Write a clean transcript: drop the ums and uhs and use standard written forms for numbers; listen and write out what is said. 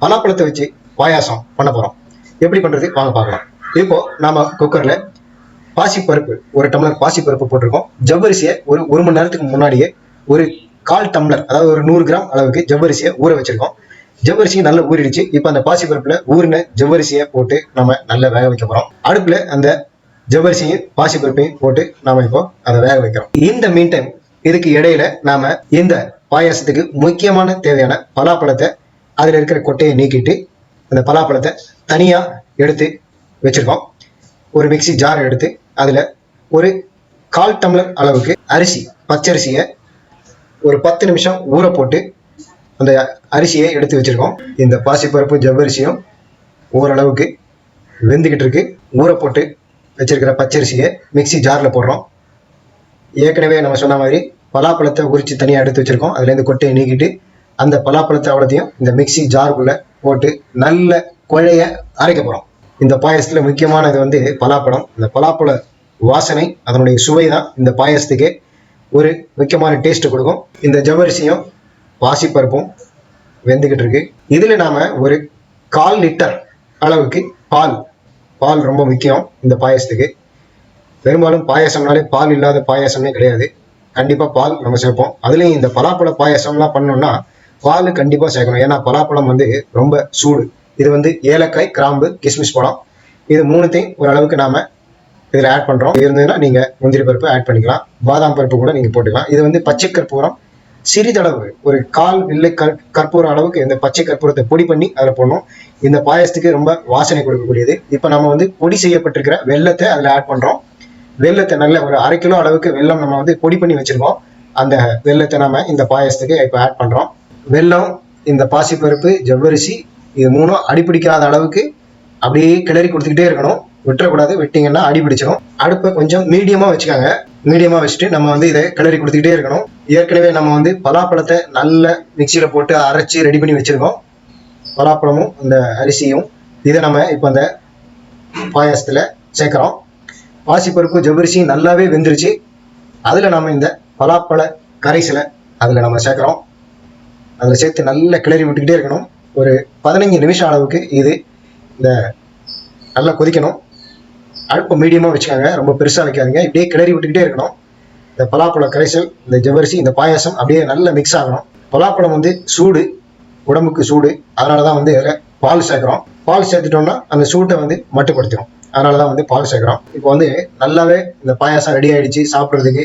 பலாப்பழத்தை வச்சு பாயாசம் பண்ண போறோம். எப்படி பண்றது வாங்க பார்க்கலாம். இப்போ நாம குக்கர்ல பாசிப்பருப்பு 1 டம்ளர் பாசிப்பருப்பு போட்டிருக்கோம். ஜவ்வரிசியை ஒரு மணி நேரத்துக்கு முன்னாடியே ஒரு 1/4 டம்ளர், அதாவது ஒரு 100 கிராம் அளவுக்கு ஜவ்வரிசியை ஊற வச்சிருக்கோம். ஜவ்வரிசி நல்லா ஊறிடுச்சு. இப்போ அந்த பாசிப்பருப்புல ஊறின ஜவ்வரிசியை போட்டு நம்ம நல்லா வேக வைக்க போறோம். அடுப்புல அந்த ஜவ்வரிசியும் பாசிப்பருப்பையும் போட்டு நாம இப்போ அதை வேக வைக்கிறோம். இந்த மீன் டைம் இதுக்கு இடையில நாம இந்த பாயாசத்துக்கு முக்கியமான தேவையான பலாப்பழத்தை, அதுல இருக்கிற கொட்டையை நீக்கிட்டு அந்த பலாப்பழத்தை தனியா எடுத்து வச்சிருக்கோம். ஒரு மிக்சி ஜார் எடுத்து அதுல ஒரு 1/4 டம்ளர் அளவுக்கு அரிசி, பச்சரிசியை ஒரு 10 நிமிஷம் ஊற போட்டு அந்த அரிசியை எடுத்து வச்சிருக்கோம். இந்த பாசிப்பருப்பு ஜவ்வரிசியும் ஓரளவுக்கு வெந்துகிட்டு இருக்கு. ஊற போட்டு வச்சிருக்கிற பச்சரிசியை மிக்சி ஜார்ல போடுறோம். ஏற்கனவே நம்ம சொன்ன மாதிரி பலாப்பழத்தை உரிச்சு தனியா எடுத்து வச்சிருக்கோம். அதுல இருந்து கொட்டையை நீக்கிட்டு அந்த பலாப்பழத்தை அவ்வளோத்தையும் இந்த மிக்சி ஜாருக்குள்ள போட்டு நல்ல குழைய அரைக்க போறோம். இந்த பாயசத்துல முக்கியமானது வந்து பலாப்பழம். இந்த பலாப்பழ வாசனை, அதனுடைய சுவை தான் இந்த பாயசத்துக்கு ஒரு முக்கியமான டேஸ்ட் கொடுக்கும். இந்த ஜவ்வரிசியும் பாசிப்பருப்பும் வெந்துகிட்டு இருக்கு. இதுல நாம ஒரு 1/4 லிட்டர் அளவுக்கு பால் ரொம்ப முக்கியம் இந்த பாயசத்துக்கு. பெரும்பாலும் பாயசம்னாலே பால் இல்லாத பாயசமே கிடையாது. கண்டிப்பா பால் நம்ம சேர்ப்போம். அதுலயும் இந்த பலாப்பழ பாயசம்லாம் பண்ணோம்னா பால் கண்டிப்பா சேர்க்கணும். ஏன்னா பலாப்பழம் வந்து ரொம்ப சூடு. இது வந்து ஏலக்காய், கிராம்பு, கிஸ்மிஸ் பழம், இது மூணுத்தையும் ஓரளவுக்கு நாம இதுல ஆட் பண்றோம். இருந்ததுன்னா நீங்க முந்திரி பருப்பு ஆட் பண்ணிக்கலாம், பாதாம் பருப்பு கூட நீங்க போட்டுக்கலாம். இது வந்து பச்சை கற்பூரம் சிறிதளவு, ஒரு 1/4 வில்லை கற்பூரம் அளவுக்கு இந்த பச்சை கற்பூரத்தை பொடி பண்ணி அதில் போடணும். இந்த பாயசத்துக்கு ரொம்ப வாசனை கொடுக்கக்கூடியது. இப்போ நம்ம வந்து பொடி செய்யப்பட்டிருக்கிற வெல்லத்தை அதில் ஆட் பண்றோம். வெல்லத்தை நல்ல ஒரு 1/2 கிலோ அளவுக்கு வெல்லம் நம்ம வந்து பொடி பண்ணி வச்சிருக்கோம். அந்த வெல்லத்தை நம்ம இந்த பாயசத்துக்கு இப்போ ஆட் பண்றோம். வெல்லம், இந்த பாசிப்பருப்பு, ஜவ்வரிசி, இது மூணும் அடிப்பிடிக்காத அளவுக்கு அப்படியே கிளறி கொடுத்துக்கிட்டே இருக்கணும். விட்டுறக்கூடாது, விட்டீங்கன்னா அடி பிடிச்சிடும். அடுப்பை கொஞ்சம் மீடியமா வச்சுக்காங்க. மீடியமா வச்சுட்டு நம்ம வந்து இதை கிளறி கொடுத்துக்கிட்டே இருக்கணும். ஏற்கனவே நம்ம வந்து பலாப்பழத்தை நல்ல மிக்சியில போட்டு அரைச்சி ரெடி பண்ணி வச்சிருக்கோம். பலாப்பழமும் இந்த அரிசியும் இதை நம்ம இப்போ அந்த பாயசத்துல சேர்க்கிறோம். பாசிப்பருப்பு ஜவ்வரிசியும் நல்லாவே வெந்துருச்சு. அதுல நம்ம இந்த பலாப்பழ கரைசலை அதுல நம்ம சேர்க்கிறோம். அதில் சேர்த்து நல்லா கிளறி விட்டுக்கிட்டே இருக்கணும். ஒரு 15 நிமிஷம் அளவுக்கு இது இந்த நல்லா கொதிக்கணும். அடுப்பு மீடியமா வச்சுக்காங்க, ரொம்ப பெருசா வைக்காதீங்க. இப்படியே கிளறி விட்டுக்கிட்டே இருக்கணும். இந்த பலாப்பழ கரைசல், இந்த ஜவ்வரிசி, இந்த பாயாசம் அப்படியே நல்லா மிக்ஸ் ஆகணும். பலாப்பழம் வந்து சூடு, உடம்புக்கு சூடு. அதனாலதான் வந்து அதில் பால் சேர்க்கிறோம். பால் சேர்த்துட்டோம்னா அந்த சூட்டை வந்து மட்டுப்படுத்திடும். அதனாலதான் வந்து பால் சேர்க்கிறோம். இப்போ வந்து நல்லாவே இந்த பாயாசம் ரெடி ஆயிடுச்சு சாப்பிட்றதுக்கு.